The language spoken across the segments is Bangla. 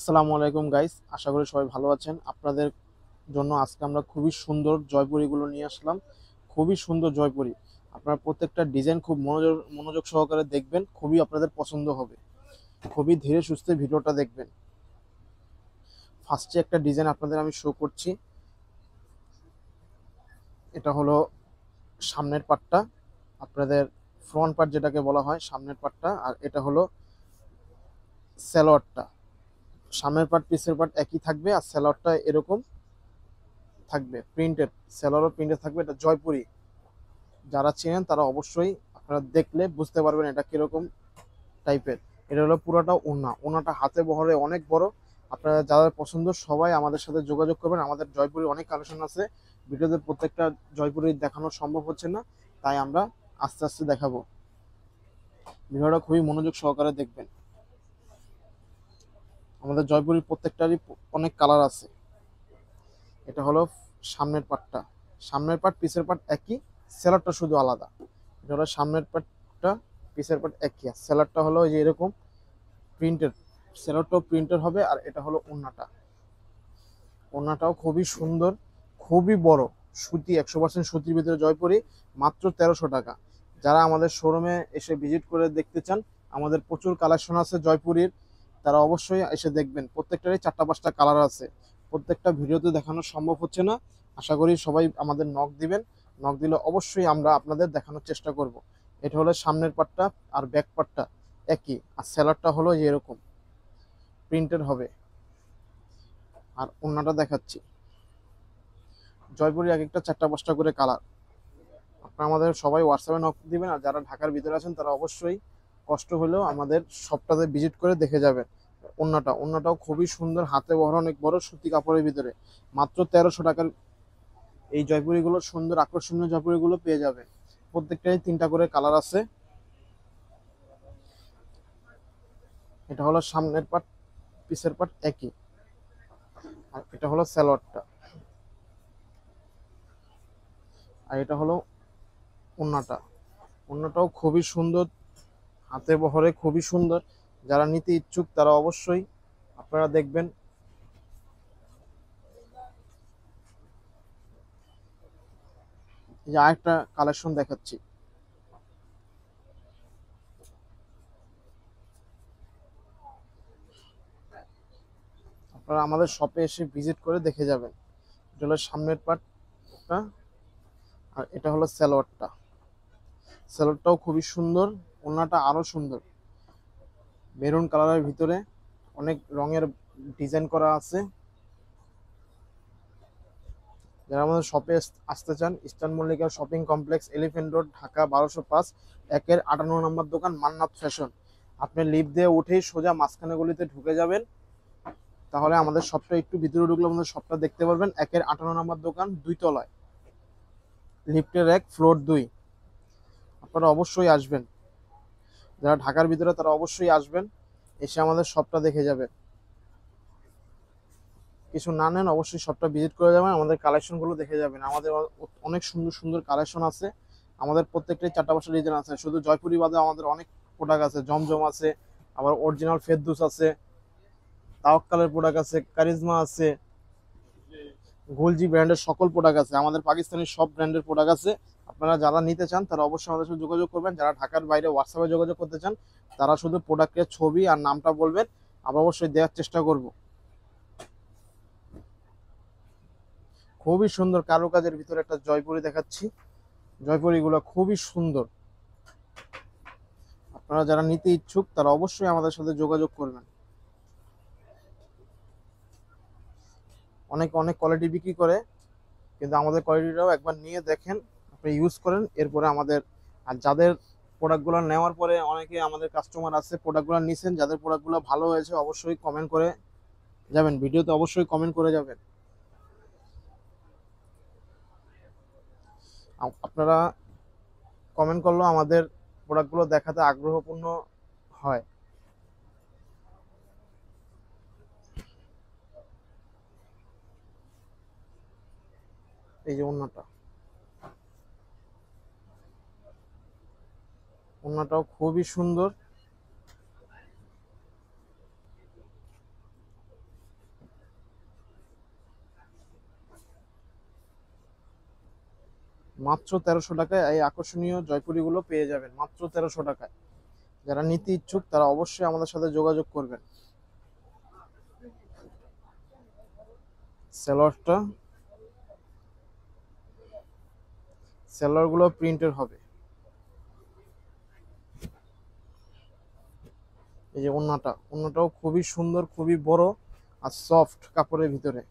আসসালামু আলাইকুম গাইস, আশা করি সবাই ভালো আছেন। আপনাদের জন্য আজকে আমরা খুবই সুন্দর জয়পুরিগুলো নিয়ে আসলাম। খুবই সুন্দর জয়পুরি। আপনারা প্রত্যেকটা ডিজাইন খুব মনোযোগ মনোযোগ সহকারে দেখবেন, খুবই আপনাদের পছন্দ হবে। খুবই ধীরে সুস্থে ভিডিওটা দেখবেন। ফার্স্টে একটা ডিজাইন আপনাদের আমি শো করছি। এটা হলো সামনের পার্টটা, আপনাদের ফ্রন্ট পার্ট যেটাকে বলা হয় সামনের পার্টটা, আর এটা হলো স্যালোয়ারটা। সামনের পার্ট পিসের পার্ট একই থাকবে, আর স্যালোয়ারটা এরকম থাকবে প্রিন্টেড। স্যালোয়ারও প্রিন্টেড থাকবে। এটা জয়পুরি, যারা চেনেন তারা অবশ্যই আপনারা দেখলে বুঝতে পারবেন এটা কিরকম টাইপের। এটা হলো পুরোটা ওড়না, ওড়নাটা হাতে বহরে অনেক বড়। আপনারা যাদের পছন্দ সবাই আমাদের সাথে যোগাযোগ করবেন। আমাদের জয়পুরের অনেক কালেকশন আছে, ভিডিওতে প্রত্যেকটা জয়পুরি দেখানো সম্ভব হচ্ছে না, তাই আমরা আস্তে আস্তে দেখাবো। ভিডিওটা খুবই মনোযোগ সহকারে দেখবেন। আমাদের জয়পুরের প্রত্যেকটারই অনেক কালার আছে। এটা হলো সামনের পার্টটা, সামনের পার্ট পিছের পার্ট একই, সেলারটা শুধু আলাদা। এটা হলো সামনের পার্টটা, পিছের পার্ট একই, আর সেলারটা হলো এই যে এরকম প্রিন্টেড। সেলারটাও প্রিন্টেড হবে। আর এটা হলো ওড়নাটা, ওড়নাটাও খুবই সুন্দর, খুবই বড়, সুতি 100% সুতির ভিতরে জয়পুরি, মাত্র 1300 টাকা। যারা আমাদের শোরুমে এসে ভিজিট করে দেখতে চান, আমাদের প্রচুর কালেকশন আছে জয়পুরির, তারা অবশ্যই এসে দেখবেন। প্রত্যেকটারই 4টা 5টা কালার আছে। প্রত্যেকটা ভিডিওতে দেখানো সম্ভব হচ্ছে না, আশা করি সবাই আমাদের নক দিবেন। নক দিলে অবশ্যই আমরা আপনাদের দেখানোর চেষ্টা করব। এটা হলো সামনের পার্টটা, আর ব্যাক পার্টটা একই, আর সেলারটা হলো এরকম প্রিন্টেড হবে। আর ওড়নাটা দেখাচ্ছি, জয়পুরি এক একটা 4টা 5টা করে কালার। আপনারা আমাদের সবাই হোয়াটসঅ্যাপে নক দিবেন, আর যারা ঢাকার ভিতরে আছেন তারা অবশ্যই কষ্ট হলেও আমাদের শপটাতে ভিজিট করে দেখে যাবেন। ওড়নাটাও খুবই সুন্দর, হাতে বহর অনেক বড়, সুতি কাপড়ের ভিতরে, মাত্র 1300 টাকার এই জয়পুরিগুলো, সুন্দর আকর্ষণীয় জয়পুরিগুলো পেয়ে যাবেন। প্রত্যেকটাই 3টা করে কালার আছে। এটা হলো সামনের পার্ট, পিছের পার্ট একই, আর এটা হলো সালোয়ারটা, আর এটা হলো ওড়নাটা। ওড়নাটাও খুবই সুন্দর, হাতে বহরে খুবই সুন্দর। যারা নিতে ইচ্ছুক তারা অবশ্যই আপনারা দেখবেন। এই যে আরেকটা কালেকশন দেখাচ্ছি, আপনারা আমাদের শপে এসে ভিজিট করে দেখে যাবেন। এটা হলো সামনের পার্টটা, আর এটা হলো সালোয়ারটা। সালোয়ারটাও খুবই সুন্দর, ওড়নাটা আরো সুন্দর, মেরুন কালারের ভিতরে অনেক রঙের ডিজাইন করা আছে। যারা আমাদের শপে আসতে চান, eastern Mallika shopping complex, elephant road, Dhaka 1205, 58 নম্বর দোকান, মান্নাত ফ্যাশন। আপনি লিফট দিয়ে উঠেই সোজা মাঝখানে গলিতে ঢুকে যাবেন, তাহলে আমাদের শপটা একটু ভিতরে ঢুকলে আমাদের শপটা দেখতে পারবেন। 58 নম্বর দোকান, 2 তলায়, লিফটের 1 ফ্লোর 2। আপনারা অবশ্যই আসবেন, যারা ঢাকার ভিতরে তারা অবশ্যই আসবেন, এসে আমাদের শপটা দেখে যাবেন। কিছু না নেন অবশ্যই শপটা ভিজিট করে যাবেন, আমাদের কালেকশনগুলো দেখে যাবেন। আমাদের অনেক সুন্দর সুন্দর কালেকশন আছে। আমাদের প্রত্যেকটাই 4টা 5টা ডিজাইন আছে। শুধু জয়পুরি বাদে আমাদের অনেক প্রোডাক্ট আছে, জমজম আছে, আবার অরিজিনাল ফেরদৌস আছে, তাওয়াক্কালের প্রোডাক্ট আছে, কারিজমা আছে, গোলজি ব্র্যান্ডের সকল প্রোডাক্ট আছে। আমাদের পাকিস্তানি সব ব্র্যান্ডের প্রোডাক্ট আছে। আপনারা যারা নিতে চান তারা অবশ্যই আমাদের সাথে যোগাযোগ করবেন। যারা ঢাকার বাইরে হোয়াটসঅ্যাপে যোগাযোগ করতে চান তারা শুধু প্রোডাক্টের ছবি আর নামটা বলবেন, আমরা অবশ্যই দেওয়ার চেষ্টা করব। খুবই সুন্দর কারুকাজের ভিতরে একটা জয়পুরি দেখাচ্ছি। জয়পুরিগুলো খুবই সুন্দর। আপনারা যারা নিতে ইচ্ছুক তারা অবশ্যই আমাদের সাথে যোগাযোগ করবেন। অনেক অনেক কোয়ালিটি বিক্রি করে, কিন্তু আমাদের কোয়ালিটিটাও একবার নিয়ে দেখেন, আপনি ইউজ করেন, এরপরে আমাদের। আর যাদের প্রোডাক্টগুলো নেওয়ার পরে অনেকে আমাদের কাস্টমার আছে প্রোডাক্টগুলো নিছেন, যাদের প্রোডাক্টগুলো ভালো হয়েছে অবশ্যই কমেন্ট করে যাবেন, ভিডিওতে অবশ্যই কমেন্ট করে যাবেন। আপনারা কমেন্ট করলেও আমাদের প্রোডাক্টগুলো দেখাতে আগ্রহপূর্ণ হয়। এই যে ওড়নাটা, ওড়নাটাও খুবই সুন্দর। মাত্র 1300 টাকায় এই আকর্ষণীয় জয়পুরি গুলো পেয়ে যাবেন, মাত্র 1300 টাকায়। যারা নিতে ইচ্ছুক তারা অবশ্যই আমাদের সাথে যোগাযোগ করবেন। সেলরটা, সেলর গুলো প্রিন্টের হবে। এই যে ওন্নাটা, ওন্নাটাও খুবই সুন্দর, খুবই বড় আর সফট কাপড়ের ভিতরে।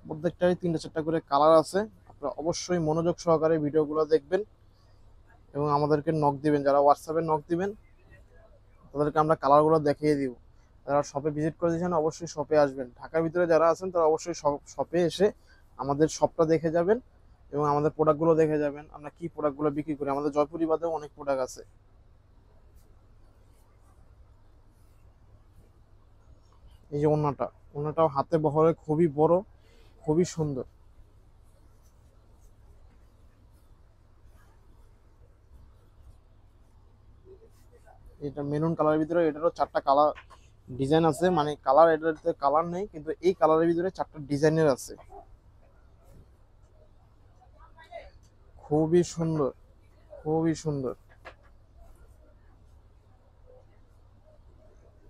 প্রত্যেকটারই 3টা 4টা করে কালার আছে। আপনারা অবশ্যই মনোযোগ সহকারে ভিডিওগুলো দেখবেন এবং আমাদেরকে নক দিবেন। যারা হোয়াটসঅ্যাপে নক দিবেন তাদেরকে আমরা কালারগুলো দেখিয়ে দিব। যারা শপে ভিজিট করে দিয়েছেন অবশ্যই শপে আসবেন। ঢাকার ভিতরে যারা আছেন তারা অবশ্যই শপে এসে আমাদের শপটা দেখে যাবেন এবং আমাদের প্রোডাক্টগুলো দেখে যাবেন, আমরা কি প্রোডাক্টগুলো বিক্রি করি। আমাদের জয়পুরি বাদেও অনেক প্রোডাক্ট আছে। এই যে ওন্নাটা, ওন্নাটাও হাতে বহরে খুবই বড়, খুবই সুন্দর। এটা মেরুন কালারের ভিতরে, এটারও 4টা কালার ডিজাইন আছে, মানে কালার এটাতে কালার নেই, কিন্তু এই কালারের ভিতরে 4টা ডিজাইনের আছে। খুবই সুন্দর, খুবই সুন্দর।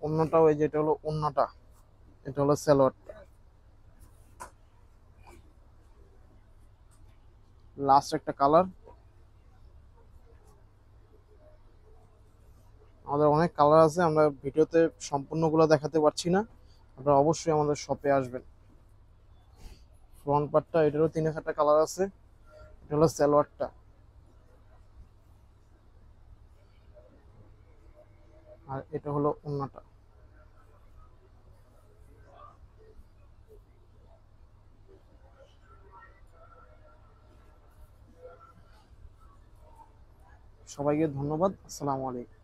ওন্নাটাও এই যে, এটা হলো ওন্নাটা, এটা হলো সালোয়ার। লাস্ট একটা কালার। আমাদের অনেক কালার আছে, আমরা ভিডিওতে সম্পূর্ণগুলো দেখাতে পারছি না। আপনারা অবশ্যই আমাদের শপে আসবেন। ফ্রন্ট পার্টটা, এটারও 3-4টা কালার আছে। এটা হলো সালোয়ারটা, আর এটা হলো ওন্নাটা। সবাইকে ধন্যবাদ। আসসালামু আলাইকুম।